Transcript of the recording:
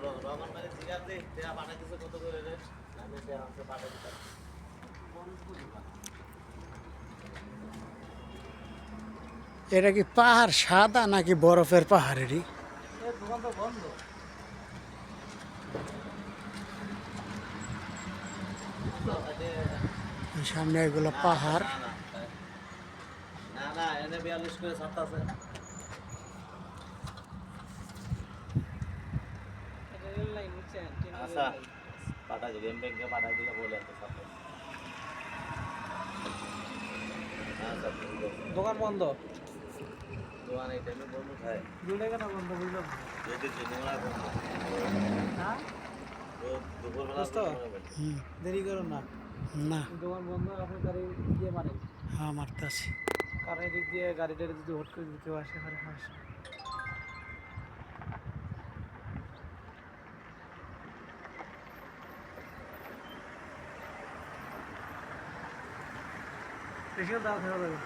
রহমান ভাই জিগার দে তেরা পাঠা কিছু কত করে রে আমি তেরা আমাকে পাঠা দিতাম এটা কি পাহাড় সাদা নাকি বরফের পাহাড়েরই? এর দোকান তো বন্ধ। সামনে এগুলো পাহাড়। না না এনে 42 করে ছাত্র আছে। রেল লাইন নিচে আচ্ছা পাঠা দিবে ব্যাংকে পাঠা দিলে বলে আছে ছাত্র। দোকান বন্ধ। দোকান এই টাইমে বন্ধ থাকে। দুটো কেন বন্ধ বুঝলাম না। যদি জেনুয়া বন্ধ। হ্যাঁ? দুপুরবেলা দেরি করো না। না দোকান বন্ধ আপনি গাড়ি দিয়ে মারেন। হ্যাঁ মারতাছি। কারণ এদিক দিয়ে গাড়িটা যদি হুট করে কেউ আসে পরে সমস্যা। বেশি দাও থাকা যাবে।